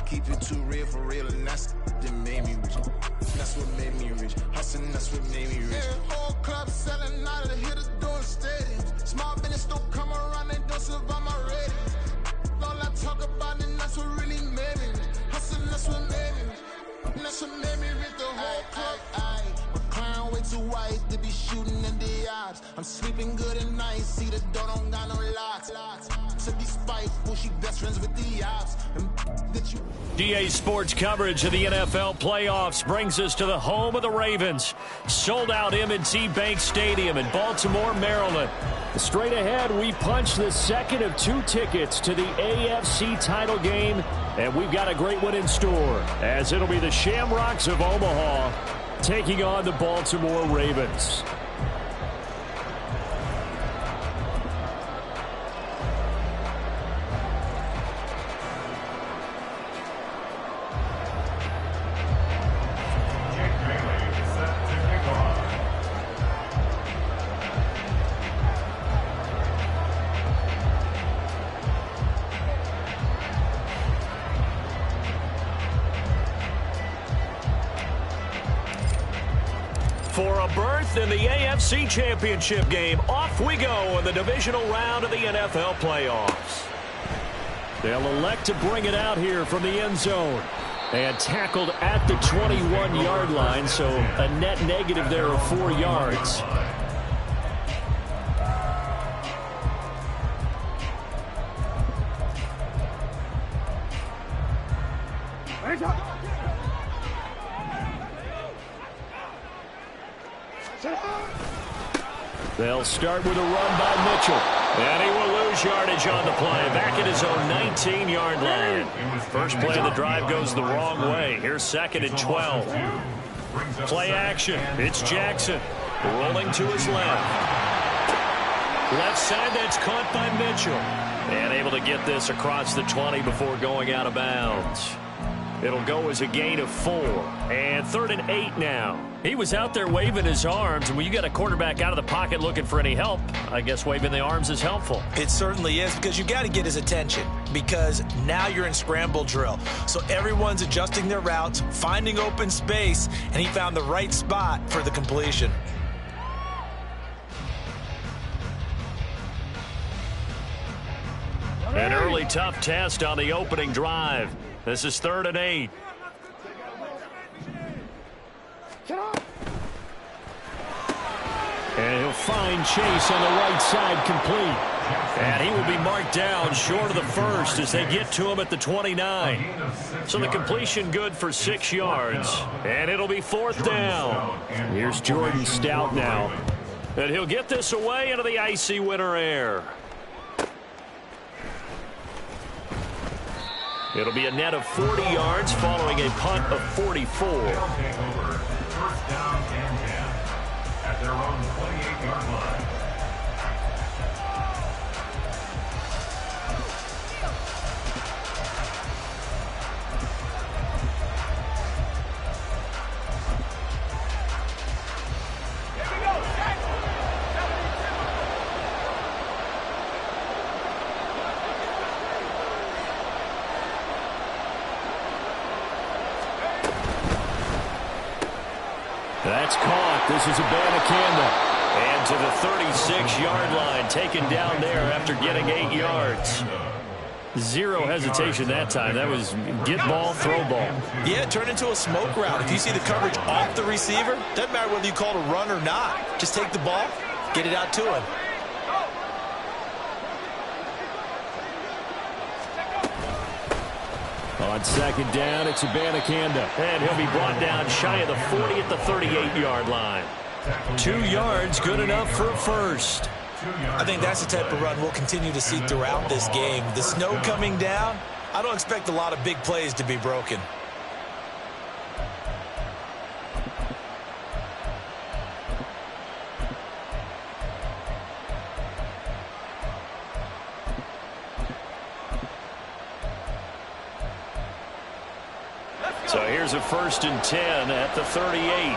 I keep it too real for real, and that's that made me rich. That's what made me rich. Hustling, that's what made me rich. Yeah, whole club selling out of the hitters doing stadiums. Small business don't come around, they don't survive my ratings. All I talk about, and that's what really made me rich. Hustling, that's what made me rich. And that's what made me rich. The whole club. My crown way too white to be shooting in the odds. I'm sleeping good at night. See the door don't got no locks. To be spiteful, she best friends with the ops. DA Sports coverage of the NFL playoffs brings us to the home of the Ravens. Sold out M&T Bank Stadium in Baltimore, Maryland. Straight ahead, we punch the second of 2 tickets to the AFC title game, and we've got a great one in store, as it'll be the Shamrocks of Omaha taking on the Baltimore Ravens. For a berth in the AFC Championship game, off we go in the divisional round of the NFL playoffs. They'll elect to bring it out here from the end zone. And tackled at the 21-yard line, so a net negative there of 4 yards. They'll start with a run by Mitchell. And he will lose yardage on the play. Back at his own 19-yard line. First play of the drive goes the wrong way. Here's 2nd and 12. Play action. It's Jackson. Rolling to his left. Left side, that's caught by Mitchell. And able to get this across the 20 before going out of bounds. It'll go as a gain of 4. And 3rd and 8 now. He was out there waving his arms, and when you got a quarterback out of the pocket looking for any help, I guess waving the arms is helpful. It certainly is, because you got to get his attention, because now you're in scramble drill. So everyone's adjusting their routes, finding open space, and he found the right spot for the completion. An early tough test on the opening drive. This is 3rd and 8. And he'll find Chase on the right side complete. And he will be marked down short of the first as they get to him at the 29. So the completion good for 6 yards. And it'll be 4th down. Here's Jordan Stout now. And he'll get this away into the icy winter air. It'll be a net of 40 yards following a punt of 44. First down and 10 at their own 28-yard line. That's caught. This is Abanikanda. And to the 36-yard line, taken down there after getting 8 yards. Zero hesitation that time. That was get ball, throw ball. Yeah, it turned into a smoke route. If you see the coverage off the receiver, doesn't matter whether you call it a run or not. Just take the ball, get it out to him. On 2nd down, it's Abanikanda. And he'll be brought down shy of the 40 at the 38-yard line. 2 yards, good enough for a first. I think that's the type of run we'll continue to see throughout this game. The snow coming down, I don't expect a lot of big plays to be broken. So here's a 1st and 10 at the 38.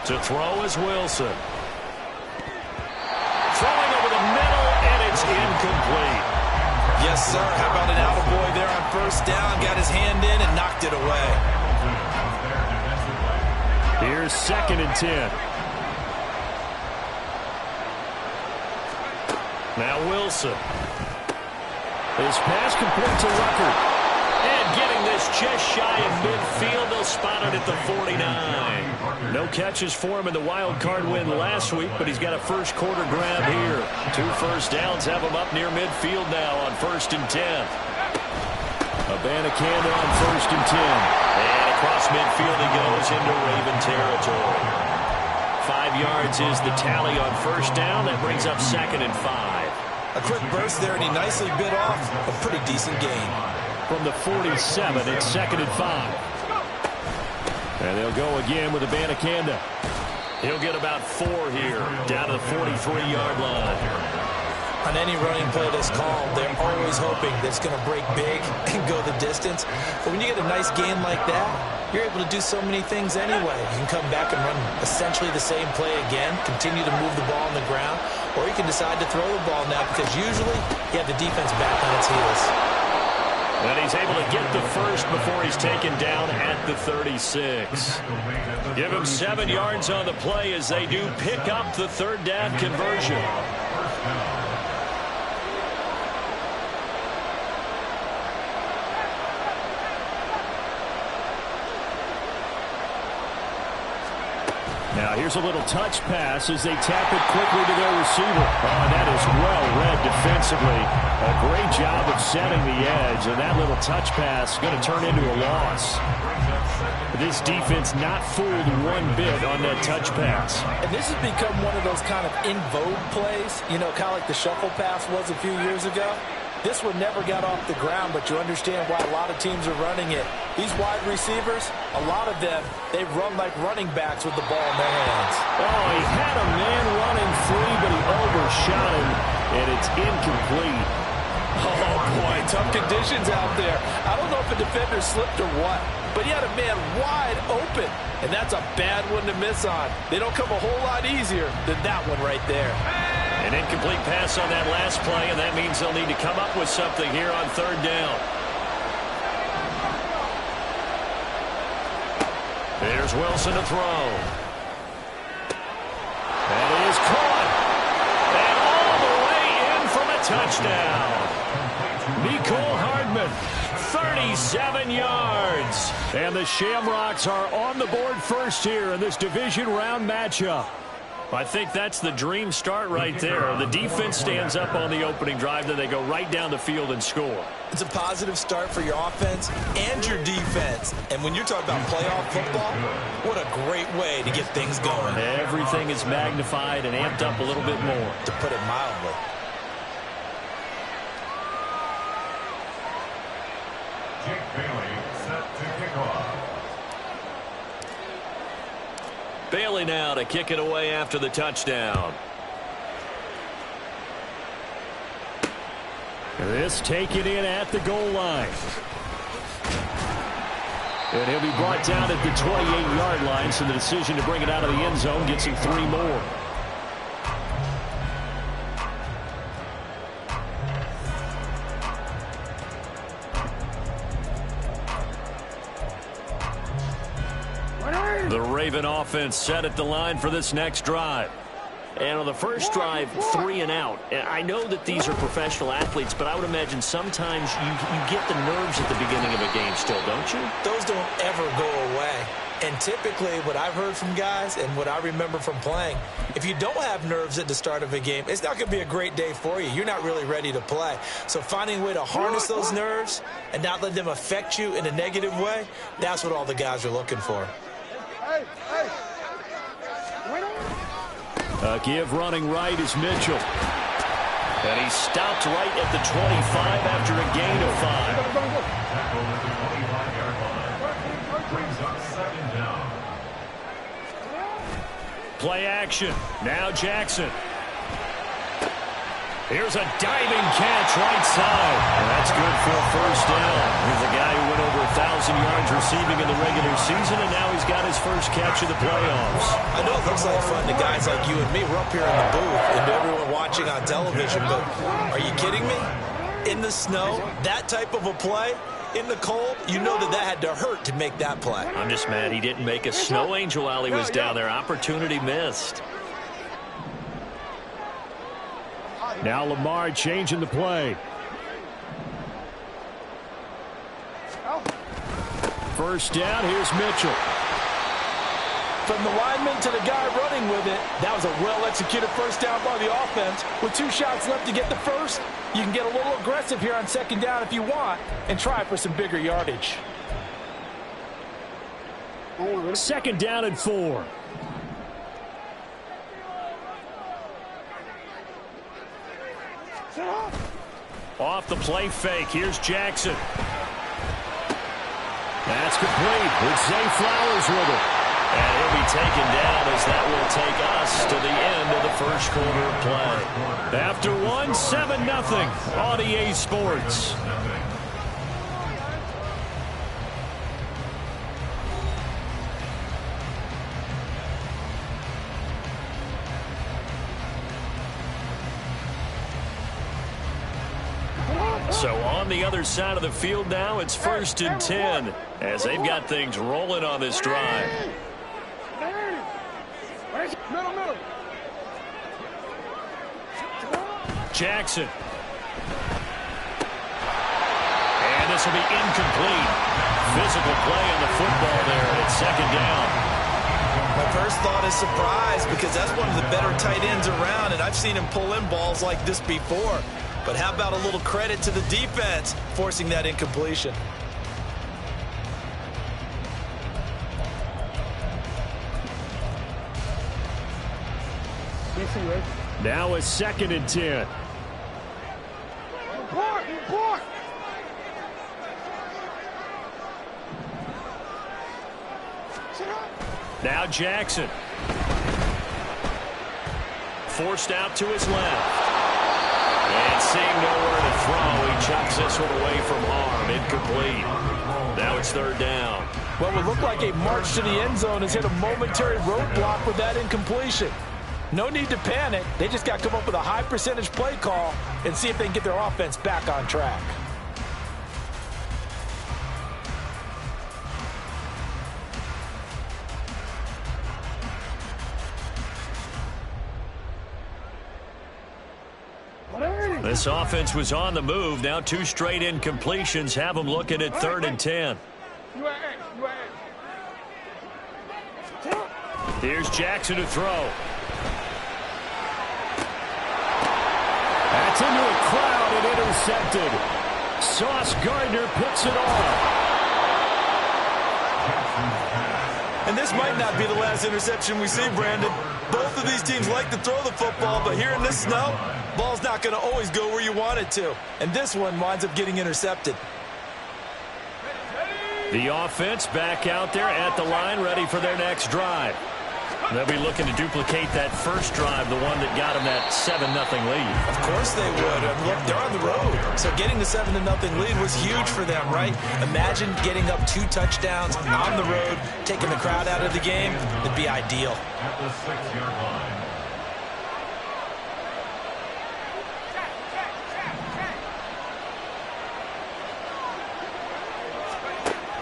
To throw is Wilson. Throws incomplete. Yes, sir. How about an attaboy there on first down? Got his hand in and knocked it away. Here's 2nd and 10. Now Wilson. His pass complete to Ruckert. And getting this just shy of midfield. They'll spot it at the 49. No catches for him in the wild card win last week, but he's got a first quarter grab here. 2 first downs have him up near midfield now on 1st and 10. Abanikanda on 1st and 10. And across midfield he goes into Raven territory. 5 yards is the tally on first down. That brings up 2nd and 5. A quick burst there, and he nicely bit off a pretty decent gain. From the 47, it's 2nd and 5. And they'll go again with Abanikanda. He'll get about 4 here, down to the 43-yard line. On any running play that's called, they're always hoping that it's going to break big and go the distance. But when you get a nice gain like that, you're able to do so many things anyway. You can come back and run essentially the same play again, continue to move the ball on the ground, or you can decide to throw the ball now because usually you have the defense back on its heels. And he's able to get the first before he's taken down at the 36. Give him 7 yards on the play as they do pick up the 3rd down conversion. Now here's a little touch pass as they tap it quickly to their receiver. Oh, that is well read defensively. A great job of setting the edge, and that little touch pass is going to turn into a loss. This defense not fooled one bit on that touch pass. And this has become one of those kind of in vogue plays, you know, kind of like the shuffle pass was a few years ago. This one never got off the ground, but you understand why a lot of teams are running it. These wide receivers, a lot of them, they run like running backs with the ball in their hands. Oh, he had a man running free, but he overshot him, and it's incomplete. Oh, boy, tough conditions out there. I don't know if a defender slipped or what, but he had a man wide open, and that's a bad one to miss on. They don't come a whole lot easier than that one right there. An incomplete pass on that last play, and that means they'll need to come up with something here on 3rd down. There's Wilson to throw. That is caught. And all the way in from a touchdown. Mecole Hardman, 37 yards. And the Shamrocks are on the board first here in this division round matchup. I think that's the dream start right there. The defense stands up on the opening drive, then they go right down the field and score. It's a positive start for your offense and your defense. And when you're talking about playoff football, what a great way to get things going. Everything is magnified and amped up a little bit more, to put it mildly. Jake Bailey set to kick off. Bailey now to kick it away after the touchdown. This taken in at the goal line. And he'll be brought down at the 28-yard line, so the decision to bring it out of the end zone gets him 3 more. The Raven offense set at the line for this next drive. And on the first drive, 3 and out. And I know that these are professional athletes, but I would imagine sometimes you get the nerves at the beginning of a game still, don't you? Those don't ever go away. And typically what I've heard from guys and what I remember from playing, if you don't have nerves at the start of a game, it's not going to be a great day for you. You're not really ready to play. So finding a way to harness those nerves and not let them affect you in a negative way, that's what all the guys are looking for. A give running right is Mitchell. And he stopped right at the 25 after a gain of 5. Play action. Now Jackson. Here's a diving catch right side. And that's good for a first down. Here's a guy who went over 1,000 yards receiving in the regular season, and now he's got his first catch of the playoffs. I know it looks like fun to guys like you and me. We're up here in the booth and to everyone watching on television, but are you kidding me? In the snow, that type of a play, in the cold, you know that had to hurt to make that play. I'm just mad he didn't make a snow angel while he was down there. Opportunity missed. Now Lamar changing the play. First down, here's Mitchell. From the lineman to the guy running with it, that was a well-executed first down by the offense. With 2 shots left to get the first, you can get a little aggressive here on second down if you want and try for some bigger yardage. Second down and 4. Off the play fake. Here's Jackson. That's complete with Zay Flowers with it. And he'll be taken down as that will take us to the end of the first quarter of play. After 1, 7-0 on EA Sports. So on the other side of the field now, it's 1st and 10 as they've got things rolling on this drive. Jackson. And this will be incomplete. Physical play on the football there, and it's second down. My first thought is surprise because that's one of the better tight ends around, and I've seen him pull in balls like this before. But how about a little credit to the defense forcing that incompletion? Now it's 2nd and 10. Now Jackson. Forced out to his left. And seeing nowhere to throw, he chucks this one away from harm. Incomplete. Now it's 3rd down. What would look like a march to the end zone has hit a momentary roadblock with that incompletion. No need to panic. They just got to come up with a high percentage play call and see if they can get their offense back on track. This offense was on the move. Now 2 straight incompletions have them looking at 3rd and 10. Here's Jackson to throw. That's into a crowd and intercepted. Sauce Gardner puts it on. And this might not be the last interception we see, Brandon. Both of these teams like to throw the football, but here in this snow, ball's not going to always go where you want it to. And this one winds up getting intercepted. The offense back out there at the line, ready for their next drive. They'll be looking to duplicate that first drive, the one that got them that 7-0 lead. Of course they would. Look, they're on the road. So getting the 7-0 lead was huge for them, right? Imagine getting up 2 touchdowns on the road, taking the crowd out of the game. It'd be ideal. At the 6-yard line.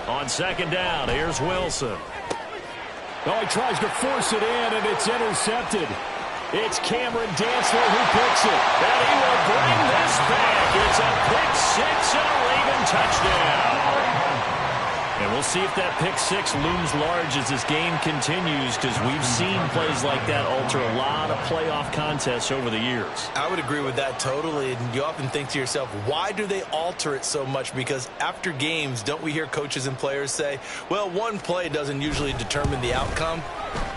On second down, here's Wilson. Oh, he tries to force it in, and it's intercepted. It's Cameron Dantzler who picks it. And he will bring this back. It's a pick 6 and a Raven touchdown. And we'll see if that pick 6 looms large as this game continues, because we've seen plays like that alter a lot of playoff contests over the years. I would agree with that totally. And you often think to yourself, why do they alter it so much? Because after games, don't we hear coaches and players say, well, one play doesn't usually determine the outcome?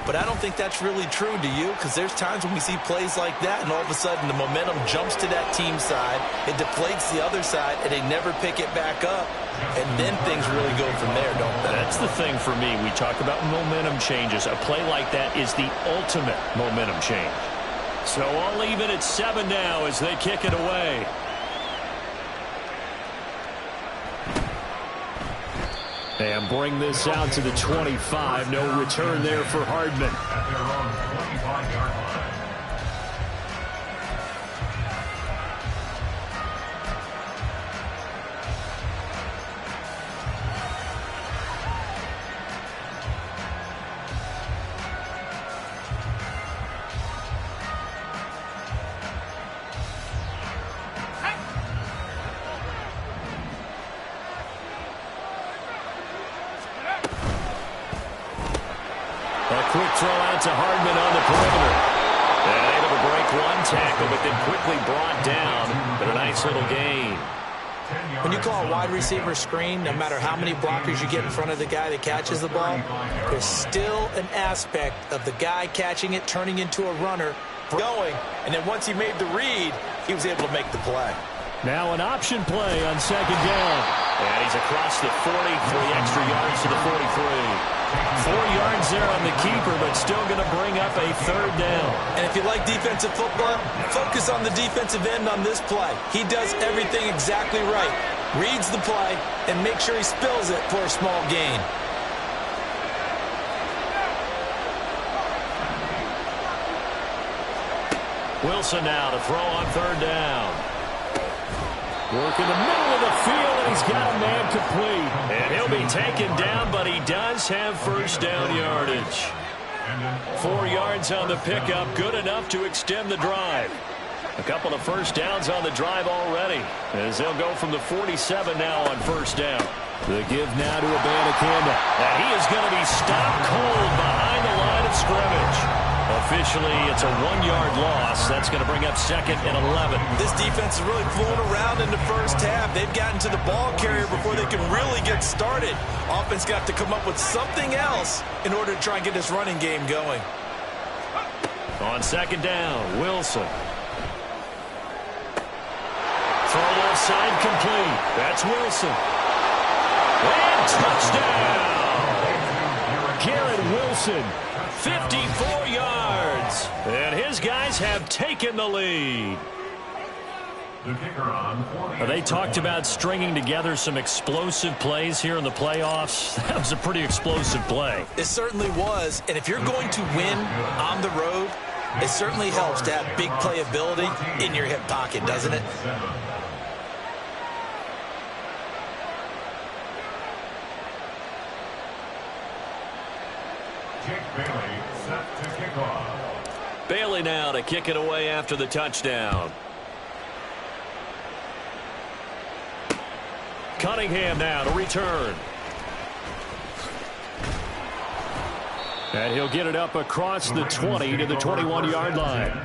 But I don't think that's really true, do you? Because there's times when we see plays like that, and all of a sudden the momentum jumps to that team side, it deflates the other side, and they never pick it back up. And then things really go from there, don't they? That's the thing for me. We talk about momentum changes. A play like that is the ultimate momentum change. So all even at 7 now as they kick it away. And bring this out to the 25. No return there for Hardman. At their own 25-yard line. Quick throw out to Hardman on the perimeter. And able to break one tackle, but then quickly brought down. But a nice little gain. When you call a wide receiver screen, no matter how many blockers you get in front of the guy that catches the ball, there's still an aspect of the guy catching it, turning into a runner, going, and then once he made the read, he was able to make the play. Now an option play on 2nd down. And he's across the 40, 3 extra yards to the 43. 4 yards there on the keeper, but still going to bring up a 3rd down. And if you like defensive football, focus on the defensive end on this play. He does everything exactly right. Reads the play and makes sure he spills it for a small gain. Wilson now to throw on 3rd down. Work in the middle of the field, and he's got a man complete. And he'll be taken down, but he does have 1st down yardage. 4 yards on the pickup, good enough to extend the drive. A couple of 1st downs on the drive already, as they'll go from the 47 now on 1st down. The give now to Abanikanda. And he is going to be stopped cold behind the line of scrimmage. Officially, it's a 1-yard loss. That's going to bring up 2nd and 11. This defense is really flown around in the first half. They've gotten to the ball carrier before they can really get started. Offense got to come up with something else in order to try and get this running game going. On 2nd down, Wilson. Throw left side complete. That's Wilson. And touchdown! Garrett Wilson. 54 yards. And his guys have taken the lead. The kicker on 40. They talked about stringing together some explosive plays here in the playoffs. That was a pretty explosive play. It certainly was. And if you're going to win on the road, it certainly helps to have big playability in your hip pocket, doesn't it? Jake Bailey set to kick off. Bailey now to kick it away after the touchdown. Cunningham now to return. And he'll get it up across the 20 to the 21-yard line.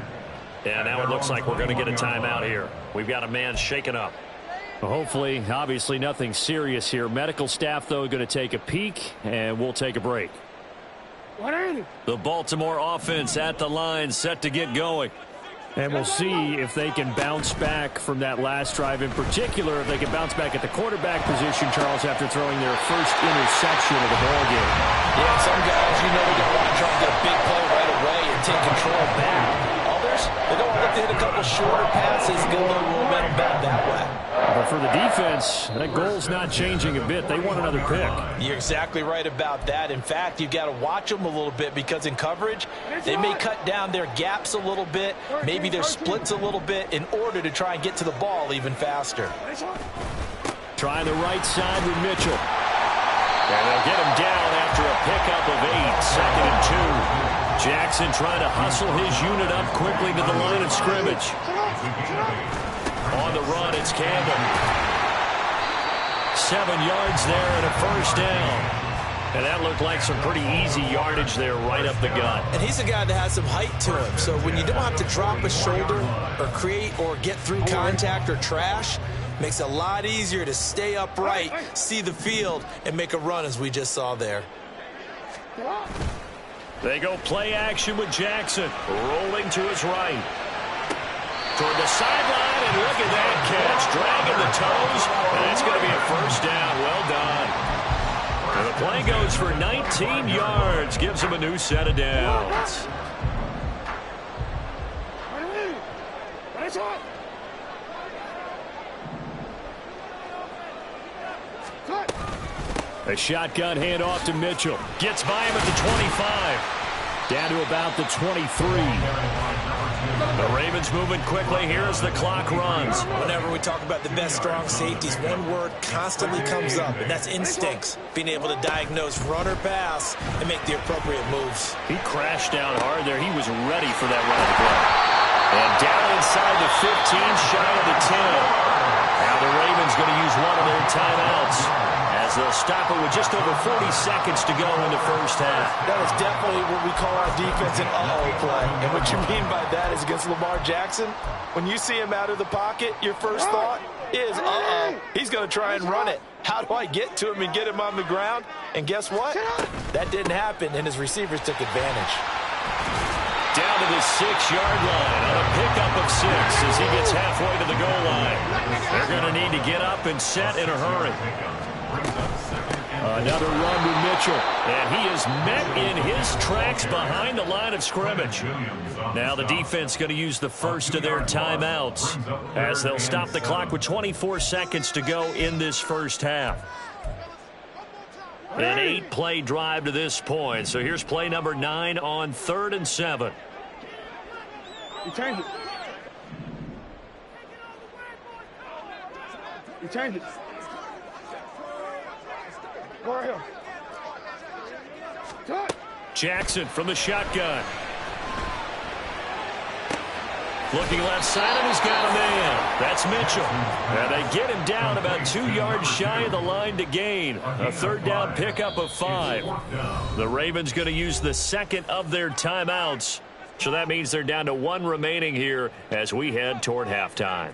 And now it looks like we're going to get a timeout here. We've got a man shaken up. Well, hopefully, obviously nothing serious here. Medical staff, though, going to take a peek, and we'll take a break. The Baltimore offense at the line, set to get going. And we'll see if they can bounce back from that last drive. In particular, if they can bounce back at the quarterback position, Charles, after throwing their first interception of the ballgame. Yeah, some guys, you know, they're going to want to try and get a big play right away and take control back. Others, they're going to look to hit a couple shorter passes, get a little momentum back that way. But for the defense, that goal's not changing a bit. They want another pick. You're exactly right about that. In fact, you've got to watch them a little bit because in coverage, they may cut down their gaps a little bit, maybe their splits a little bit in order to try and get to the ball even faster. Trying the right side with Mitchell. And they'll get him down after a pickup of 8, 2nd and 2. Jackson trying to hustle his unit up quickly to the line of scrimmage. On the run, it's Campbell. 7 yards there and a 1st down. And that looked like some pretty easy yardage there right up the gut. And he's a guy that has some height to him. So when you don't have to drop a shoulder or create or get through contact or trash, makes it a lot easier to stay upright, see the field, and make a run as we just saw there. They go play action with Jackson. Rolling to his right. Toward the sideline, and look at that catch. Dragging the toes, and that's going to be a 1st down. Well done. And the play goes for 19 yards. Gives him a new set of downs. A shotgun handoff to Mitchell. Gets by him at the 25. Down to about the 23. The Ravens moving quickly here as the clock runs. Whenever we talk about the best strong safeties, one word constantly comes up, and that's instincts. Being able to diagnose run or pass and make the appropriate moves. He crashed down hard there. He was ready for that run play. And down inside the 15, shy of the 10. Now the Ravens going to use one of their timeouts, as they'll stop it with just over 40 seconds to go in the first half. That is definitely what we call our defense an uh-oh play. And what you mean by that is against Lamar Jackson, when you see him out of the pocket, your first thought is, uh-oh, he's going to try and run it. How do I get to him and get him on the ground? And guess what? That didn't happen, and his receivers took advantage. Down to the 6-yard line on a pickup of 6 as he gets halfway to the goal line. They're going to need to get up and set in a hurry. Another run to Mitchell. And he is met in his tracks behind the line of scrimmage. Now the defense going to use the first of their timeouts as they'll stop the clock with 24 seconds to go in this first half. An 8-play drive to this point. So here's play number 9 on 3rd and 7. You changed it. You changed it. Go right here. Cut. Jackson from the shotgun. Looking left side, and he's got a man. That's Mitchell. And they get him down about 2 yards shy of the line to gain. A 3rd down pickup of 5. The Ravens going to use the second of their timeouts. So that means they're down to 1 remaining here as we head toward halftime.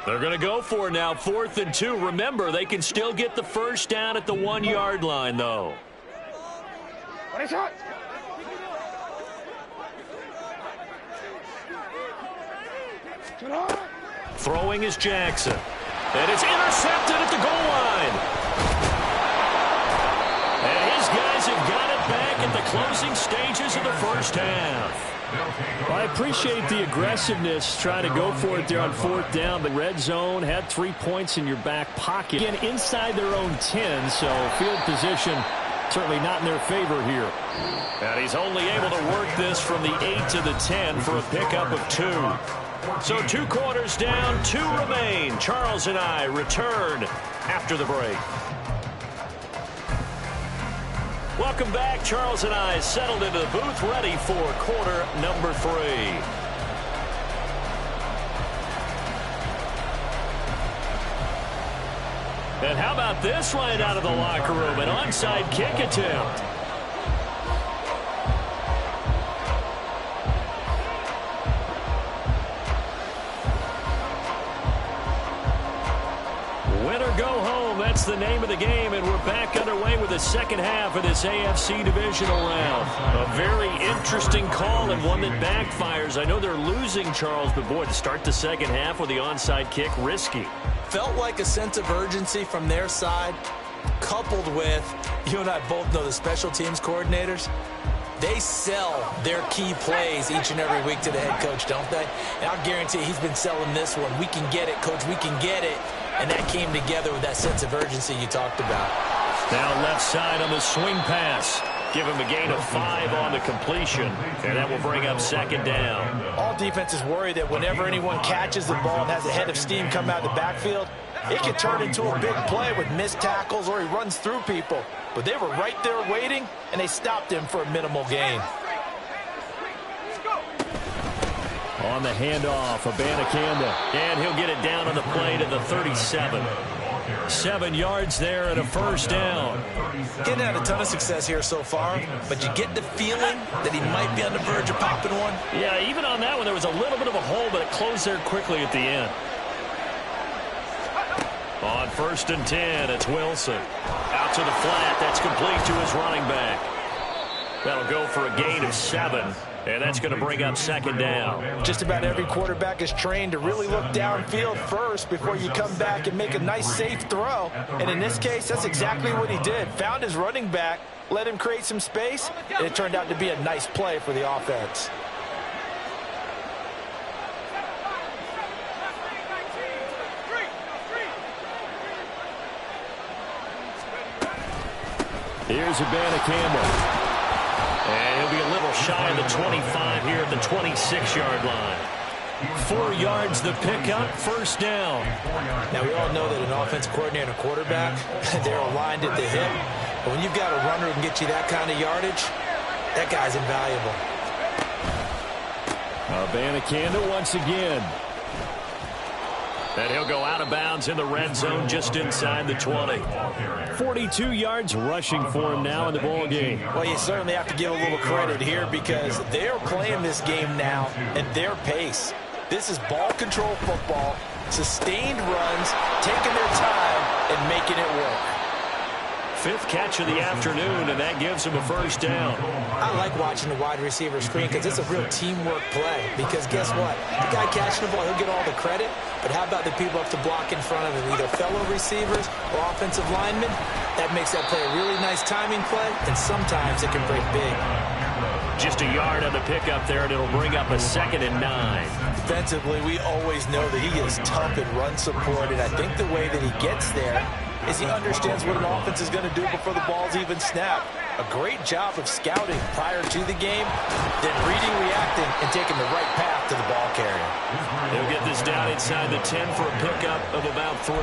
They're going to go for it now, 4th and 2. Remember, they can still get the first down at the 1-yard line, though. Throwing is Jackson. And it's intercepted at the goal line. And his guys have got it back at the closing stages of the first half. Well, I appreciate the aggressiveness trying to go for it there on 4th down. But red zone had 3 points in your back pocket. Again, inside their own 10, so field position certainly not in their favor here. And he's only able to work this from the 8 to the 10 for a pickup of 2. So 2 quarters down, 2 remain. Charles and I return after the break. Welcome back. Charles and I settled into the booth, ready for quarter number 3. And how about this right out of the locker room? An onside kick attempt. Win or go home, that's the name of the game, and we're back underway with the second half of this AFC divisional round. A very interesting call and one that backfires. I know they're losing, Charles, but boy, to start the second half with the onside kick, risky. Felt like a sense of urgency from their side, coupled with, you and I both know the special teams coordinators, they sell their key plays each and every week to the head coach, don't they? And I'll guarantee he's been selling this one. We can get it, coach, we can get it. And that came together with that sense of urgency you talked about. Now left side on the swing pass. Give him a gain of 5 on the completion, and that will bring up 2nd down. All defenses worry that whenever anyone catches the ball and has a head of steam come out of the backfield, it can turn into a big play with missed tackles or he runs through people. But they were right there waiting, and they stopped him for a minimal gain. On the handoff, Abanikanda. And he'll get it down on the play to the 37. 7 yards there and a first down. Getting had a ton of success here so far, but you get the feeling that he might be on the verge of popping one. Yeah, even on that one, there was a little bit of a hole, but it closed there quickly at the end. On 1st and 10, it's Wilson. Out to the flat. That's complete to his running back. That'll go for a gain of 7, and that's going to bring up second down. Just about every quarterback is trained to really look downfield first before you come back and make a nice, safe throw. And in this case, that's exactly what he did. Found his running back, let him create some space, and it turned out to be a nice play for the offense. Here's Abanikanda. And he'll be a little shy of the 25 here at the 26-yard line. 4 yards the pickup, first down. Now, we all know that an offensive coordinator and a quarterback, they're aligned at the hip. But when you've got a runner who can get you that kind of yardage, that guy's invaluable. Abanikanda once again. And he'll go out of bounds in the red zone just inside the 20. 42 yards rushing for him now in the ball game. Well, you certainly have to give a little credit here because they're playing this game now at their pace. This is ball control football, sustained runs, taking their time and making it work. 5th catch of the afternoon, and that gives him a first down. I like watching the wide receiver screen because it's a real teamwork play. Because guess what? The guy catching the ball, he'll get all the credit. But how about the people up to block in front of him, either fellow receivers or offensive linemen? That makes that play a really nice timing play, and sometimes it can break big. Just a yard on the pickup there, and it'll bring up a 2nd and 9. Defensively, we always know that he is tough in run support, and I think the way that he gets there is he understands what an offense is going to do before the ball's even snapped. A great job of scouting prior to the game, then reading, reacting, and taking the right path to the ball carrier. He'll get this down inside the 10 for a pickup of about 3.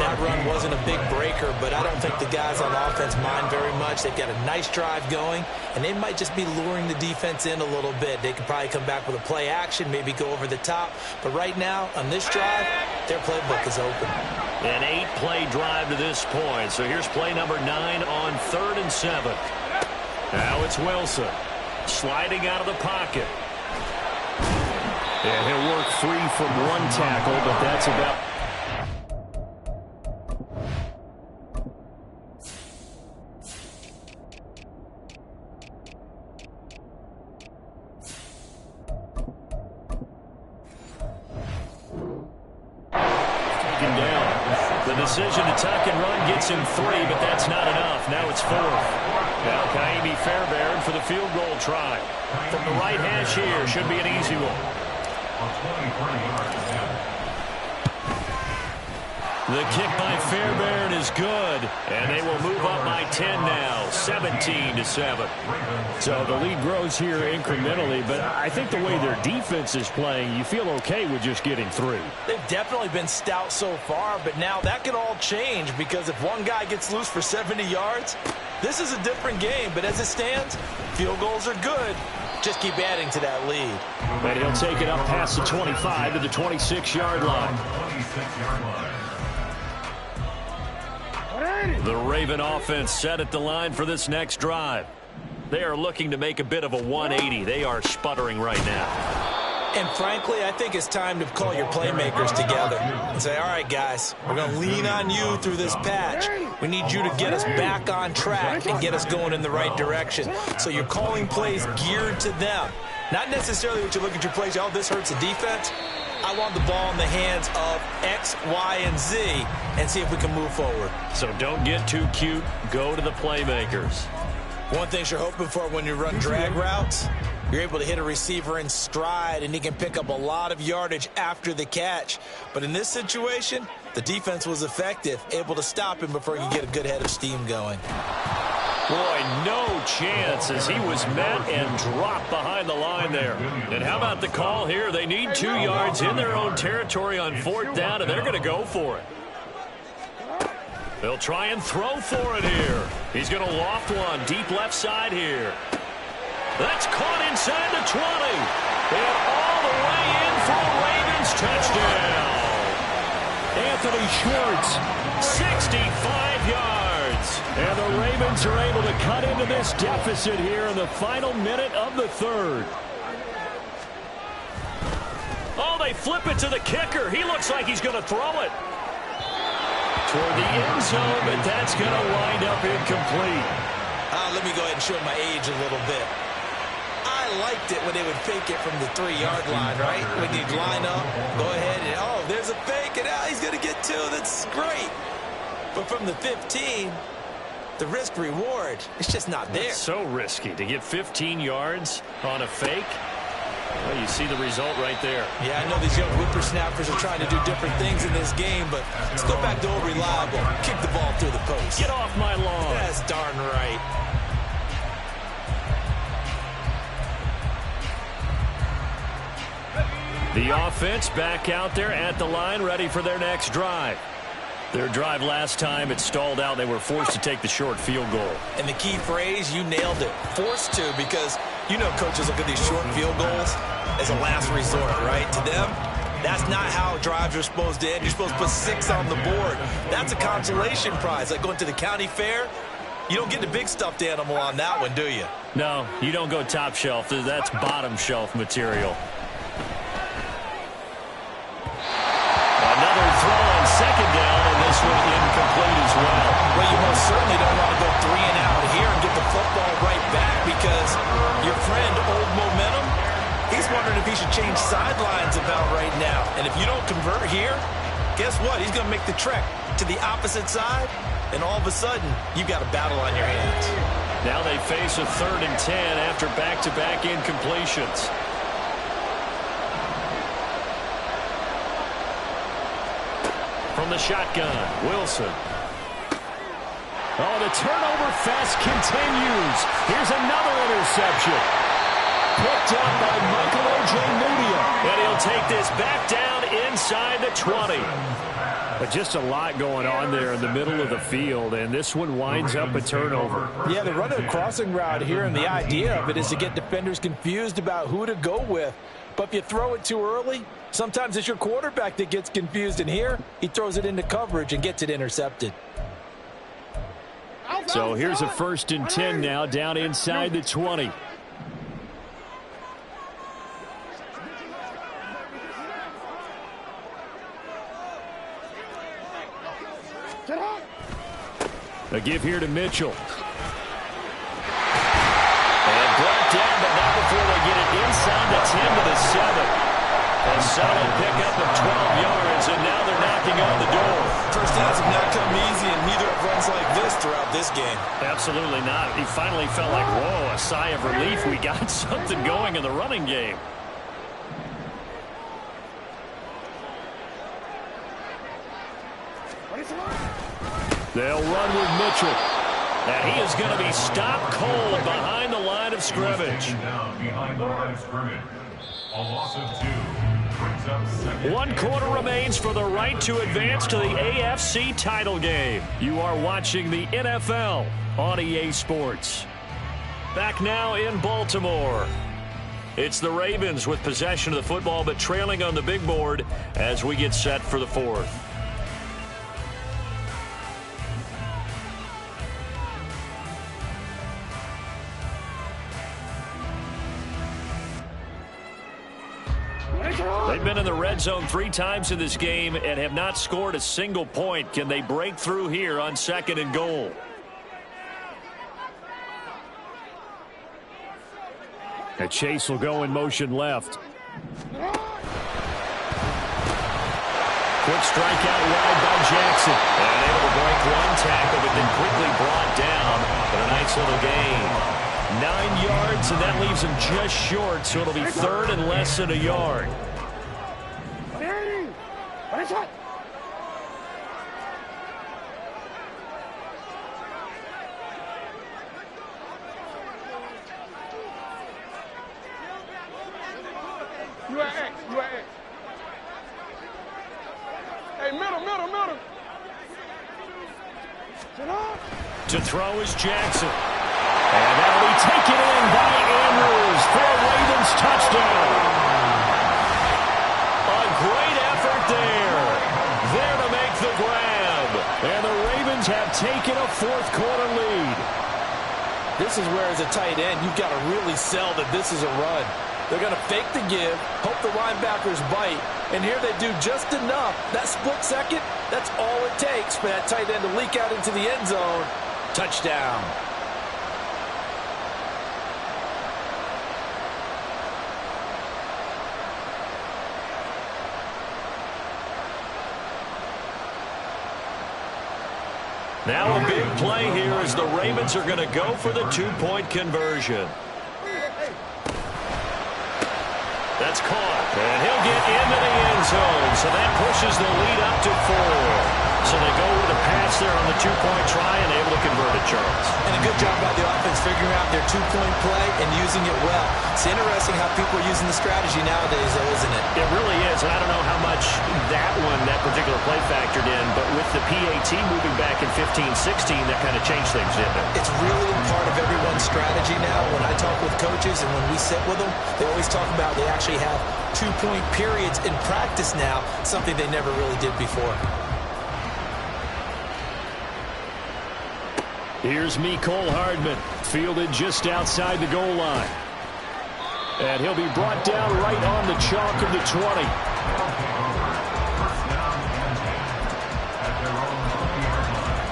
That run wasn't a big breaker, but I don't think the guys on offense mind very much. They've got a nice drive going, and they might just be luring the defense in a little bit. They could probably come back with a play action, maybe go over the top. But right now, on this drive, their playbook is open. An 8-play drive to this point. So here's play number 9 on 3rd and 7. Now it's Wilson sliding out of the pocket. And he'll work free from one tackle, but that's about... Decision to tuck and run gets him 3, but that's not enough. Now it's 4th. Now Kaimi Fairbairn for the field goal try. From the right hash here, should be an easy one. The kick by Fairbairn is good, and they will move up by 10 now, 17-7. So the lead grows here incrementally, but I think the way their defense is playing, you feel okay with just getting 3. They've definitely been stout so far, but now that could all change because if one guy gets loose for 70 yards, this is a different game. But as it stands, field goals are good. Just keep adding to that lead. And he'll take it up past the 25 to the 26-yard line. The Raven offense set at the line for this next drive. They are looking to make a bit of a 180. They are sputtering right now. And frankly, I think it's time to call your playmakers together and say, all right, guys, we're going to lean on you through this patch. We need you to get us back on track and get us going in the right direction. So you're calling plays geared to them. Not necessarily what you look at your plays, oh, this hurts the defense. I want the ball in the hands of X, Y, and Z and see if we can move forward. So don't get too cute. Go to the playmakers. One thing you're hoping for when you run drag routes, you're able to hit a receiver in stride, and he can pick up a lot of yardage after the catch. But in this situation, the defense was effective, able to stop him before he could get a good head of steam going. Boy, no chance as he was met and dropped behind the line there. And how about the call here? They need 2 yards in their own territory on 4th down, and they're going to go for it. They'll try and throw for it here. He's going to loft one deep left side here. That's caught inside the 20. And all the way in for a Ravens touchdown. Anthony Schwartz, 65 yards. And the Ravens are able to cut into this deficit here in the final minute of the 3rd. Oh, they flip it to the kicker. He looks like he's going to throw it toward the end zone, but that's going to wind up incomplete. Let me go ahead and show my age a little bit. I liked it when they would fake it from the 3-yard line, right? When you'd line up, go ahead and, oh, there's a fake, and he's going to get 2. That's great. But from the 15, the risk-reward, it's just not there. It's so risky to get 15 yards on a fake. Well, you see the result right there. Yeah, I know these young whippersnappers are trying to do different things in this game, but let's go back to old reliable. Kick the ball through the post. Get off my lawn. That's darn right. The offense back out there at the line, ready for their next drive. Their drive last time, it stalled out. They were forced to take the short field goal. And the key phrase, you nailed it, forced to, because you know coaches look at these short field goals as a last resort, right? To them, that's not how drives are supposed to end. You're supposed to put 6 on the board. That's a consolation prize. Like going to the county fair, you don't get the big stuffed animal on that one, do you? No, you don't go top shelf. That's bottom shelf material. Another throw on second down, and this one incomplete as well. Well, you most certainly don't want to go 3 and out here and get the football right back, because your friend, Old Momentum, he's wondering if he should change sidelines about right now. And if you don't convert here, guess what? He's going to make the trek to the opposite side, and all of a sudden, you've got a battle on your hands. Now they face a 3rd and 10 after back-to-back incompletions. From the shotgun, Wilson. Oh, the turnover fest continues. Here's another interception. Picked up by Michael Ojemudia. And he'll take this back down inside the 20. But just a lot going on there in the middle of the field, and this one winds up a turnover. Yeah, they're running a crossing route here, and the idea of it is to get defenders confused about who to go with. But if you throw it too early, sometimes it's your quarterback that gets confused, and here he throws it into coverage and gets it intercepted. So here's a 1st and 10 now, down inside the 20. A give here to Mitchell. And brought down, but not before they get it inside the 10 to the 7. A solid pickup of 12 yards, and now they're knocking on the door. First downs have not come easy, and neither have runs like this throughout this game. Absolutely not. He finally felt like, whoa, a sigh of relief. We got something going in the running game. They'll run with Mitchell. And he is going to be stopped cold behind the line of scrimmage. Down behind the line of scrimmage. A loss of 2 brings up 2nd. 1 quarter remains for the right to advance to the AFC title game. You are watching the NFL on EA Sports. Back now in Baltimore. It's the Ravens with possession of the football, but trailing on the big board as we get set for the 4th. They've been in the red zone 3 times in this game and have not scored a single point. Can they break through here on 2nd and goal? And Chase will go in motion left. Quick strikeout wide by Jackson. And able to break 1 tackle, but then quickly brought down. But a nice little gain. 9 yards, and that leaves him just short, so it'll be 3rd and less than a yard. You at X. You at X. Hey, middle. To throw is Jackson. And that'll be taken in by Andrews for a Ravens touchdown. A great effort there. There to make the grab. And the Ravens have taken a 4th quarter lead. This is where, as a tight end, you've got to really sell that this is a run. They're going to fake the give, hope the linebackers bite, and here they do just enough. That split second, that's all it takes for that tight end to leak out into the end zone. Touchdown. Now a big play here as the Ravens are going to go for the two-point conversion. That's caught, and he'll get into the end zone, so that pushes the lead up to 4. So they go with a pass there on the two-point try and able to convert it, Charles. And a good job by the offense figuring out their two-point play and using it well. It's interesting how people are using the strategy nowadays, though, isn't it? It really is, and I don't know how much that particular play factored in, but with the PAT moving back in 15-16, that kind of changed things, didn't it? It's really a part of everyone's strategy now. When I talk with coaches and when we sit with them, they always talk about they actually have two-point periods in practice now, something they never really did before. Here's Mecole Hardman, fielded just outside the goal line. And he'll be brought down right on the chalk of the 20. First down and 10 at their own 20-yard line.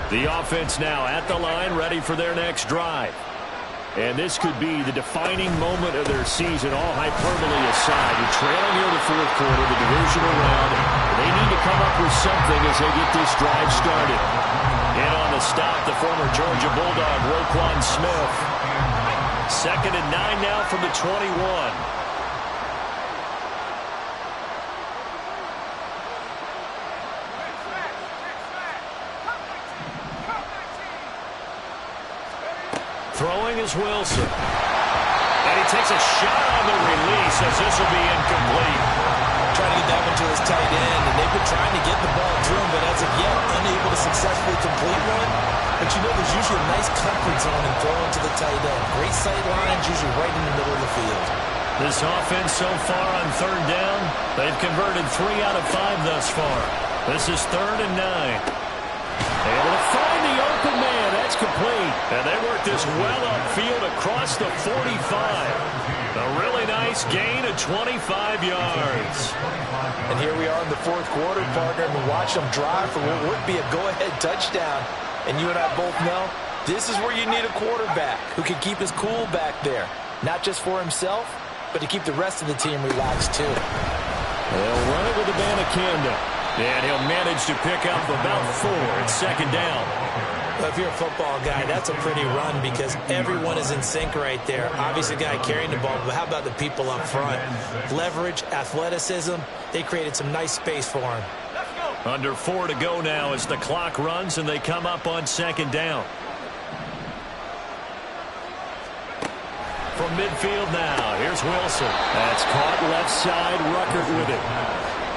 The offense now at the line, ready for their next drive. And this could be the defining moment of their season, all hyperbole aside. You're trailing here in the fourth quarter, the divisional round. They need to come up with something as they get this drive started. And on the stop, the former Georgia Bulldog, Roquan Smith. 2nd and 9 now from the 21. Throwing is Wilson. And he takes a shot on the release as this will be incomplete. Trying to get that one to his tight end, and they've been trying to get the ball to him, but as of yet, unable to successfully complete one. But you know there's usually a nice comfort zone in throwing to the tight end. Great sight lines, usually right in the middle of the field. This offense so far on 3rd down, they've converted 3 out of 5 thus far. This is 3rd and 9. Able to find the open man. That's complete. And they work this well upfield across the 45. A really nice gain of 25 yards. And here we are in the fourth quarter, partner, and we watch them drive for what would be a go-ahead touchdown. And you and I both know this is where you need a quarterback who can keep his cool back there. Not just for himself, but to keep the rest of the team relaxed too. They'll run it with Abanikanda. And he'll manage to pick up about 4 at 2nd down. Well, if you're a football guy, that's a pretty run because everyone is in sync right there. Obviously, the guy carrying the ball, but how about the people up front? Leverage, athleticism, they created some nice space for him. Under 4 to go now as the clock runs and they come up on 2nd down. From midfield now, here's Wilson. That's caught left side, Ruckert with it.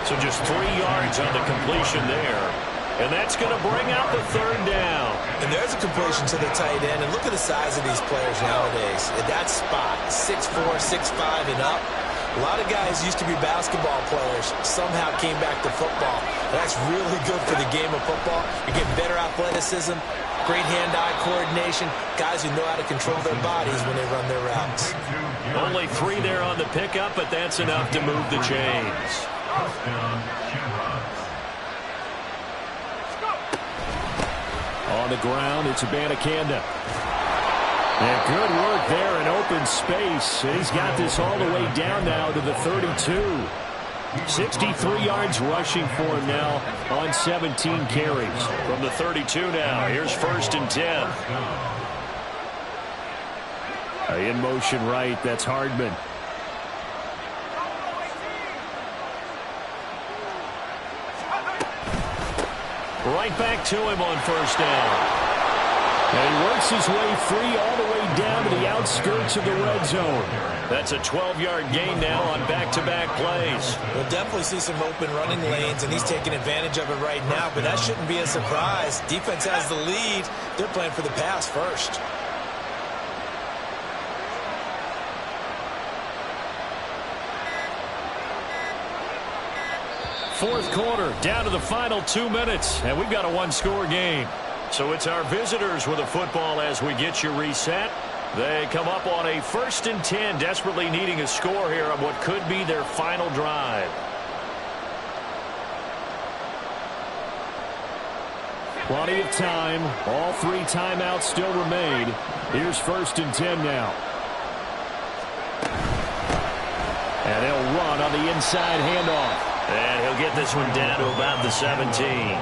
So just 3 yards on the completion there. And that's going to bring out the 3rd down. And there's a completion to the tight end. And look at the size of these players nowadays. At that spot, 6'4", 6'5", and up. A lot of guys used to be basketball players, somehow came back to football. And that's really good for the game of football. You get better athleticism, great hand-eye coordination, guys who know how to control their bodies when they run their routes. Only 3 there on the pickup, but that's enough to move the chains. On the ground, it's Abanikanda. And good work there in open space. And he's got this all the way down now to the 32. 63 yards rushing for him now on 17 carries. From the 32 now, here's 1st and 10. In motion right, that's Hardman. Right back to him on 1st down. And he works his way free all the way down to the outskirts of the red zone. That's a 12-yard gain now on back-to-back plays. We'll definitely see some open running lanes, and he's taking advantage of it right now, but that shouldn't be a surprise. Defense has the lead. They're playing for the pass first. Fourth quarter, down to the final 2 minutes, and we've got a 1-score game. So it's our visitors with a football as we get you reset. They come up on a 1st and 10, desperately needing a score here on what could be their final drive. Plenty of time. All 3 timeouts still remain. Here's 1st and 10 now. And they'll run on the inside handoff. And he'll get this one down to about the 17.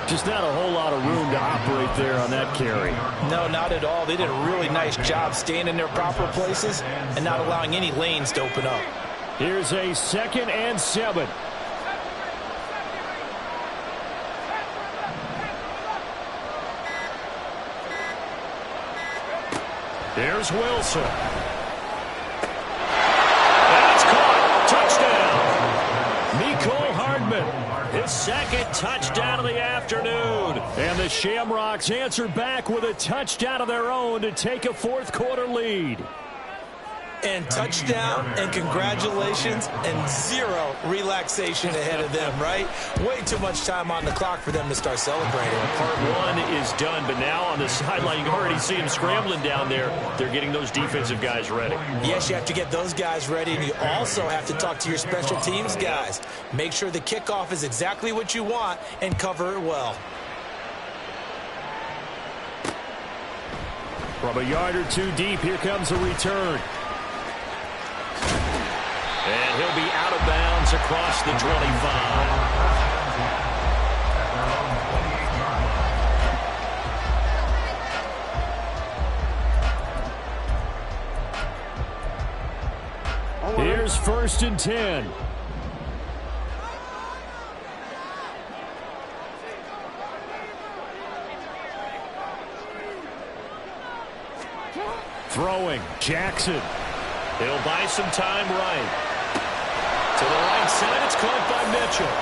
Just not a whole lot of room to operate there on that carry. No, not at all. They did a really nice job staying in their proper places and not allowing any lanes to open up. Here's a 2nd and 7. Here's Wilson. That's caught. Touchdown. Mecole Hardman, his 2nd touchdown of the afternoon. And the Shamrocks answer back with a touchdown of their own to take a 4th quarter lead. And touchdown and congratulations and 0 relaxation ahead of them, right? Way too much time on the clock for them to start celebrating. Part 1 is done, but now on the sideline, you can already see them scrambling down there. They're getting those defensive guys ready. Yes, you have to get those guys ready, and you also have to talk to your special teams guys. Make sure the kickoff is exactly what you want and cover it well. From a yard or 2 deep, here comes a return. And he'll be out of bounds across the 25. Here's 1st and 10. Throwing, Jackson. He'll buy some time right. To the right side, it's caught by Mitchell.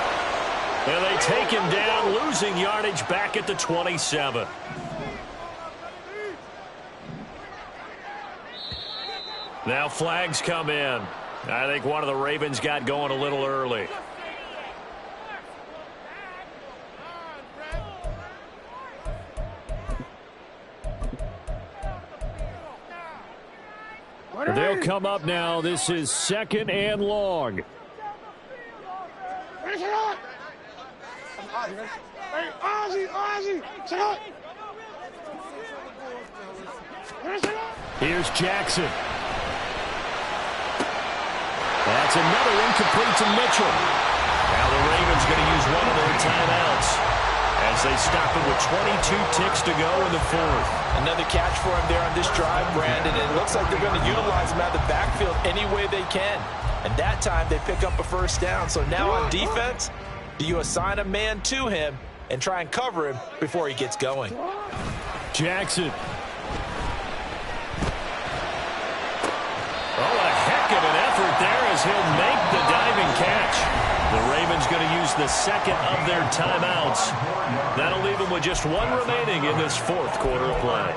And they take him down, losing yardage back at the 27. Now flags come in. I think one of the Ravens got going a little early. They'll come up now. This is 2nd and long. Hey, Ozzie, check out. Here's Jackson. That's another incomplete to Mitchell. Now the Ravens going to use one of their timeouts as they stop it with 22 ticks to go in the 4th. Another catch for him there on this drive, Brandon. And it looks like they're going to utilize him out of the backfield any way they can. And that time they pick up a 1st down. So now on defense, do you assign a man to him and try and cover him before he gets going? Jackson. Oh, a heck of an effort there as he'll make the diving catch. The Ravens going to use the 2nd of their timeouts. That'll leave them with just 1 remaining in this 4th quarter of play.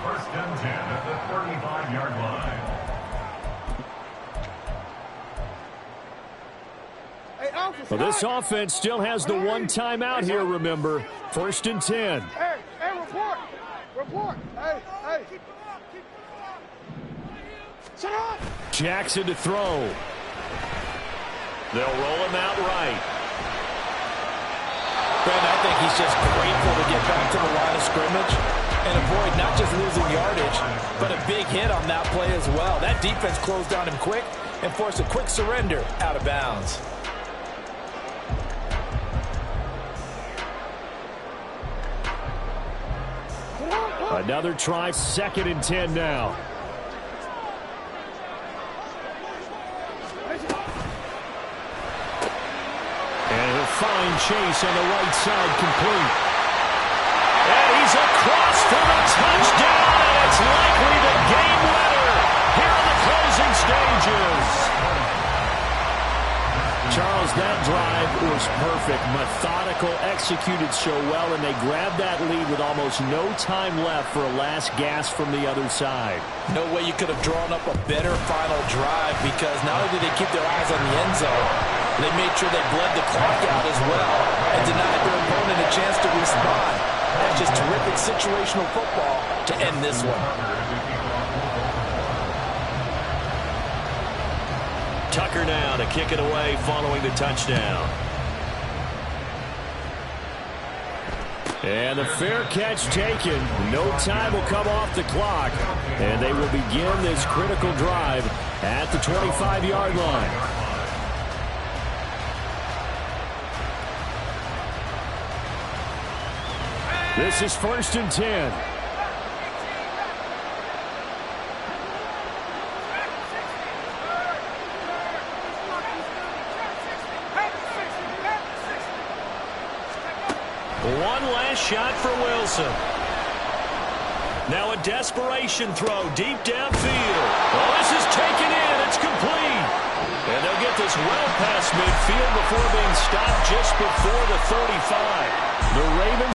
1st and 10 at the 35-yard line. Well, this offense still has the 1 timeout here, remember. 1st and 10. Hey, report. Hey. Shut up. Jackson to throw. They'll roll him out right. Ben, I think he's just grateful to get back to the line of scrimmage and avoid not just losing yardage, but a big hit on that play as well. That defense closed on him quick and forced a quick surrender out of bounds. Another try, 2nd and 10 now. And he'll find Chase on the right side, complete. And he's across for the touchdown, and it's likely the game winner here in the closing stages. Charles, that drive was perfect. Methodical, executed so well, and they grabbed that lead with almost no time left for a last gasp from the other side. No way you could have drawn up a better final drive, because not only did they keep their eyes on the end zone, they made sure they bled the clock out as well and denied their opponent a chance to respond. That's just terrific situational football to end this one. Tucker now to kick it away following the touchdown. And the fair catch taken. No time will come off the clock. And they will begin this critical drive at the 25-yard line. This is 1st and 10. One last shot for Wilson. Now a desperation throw deep downfield. Oh, this is taken in. It's complete. And they'll get this well past midfield before being stopped just before the 35. The Ravens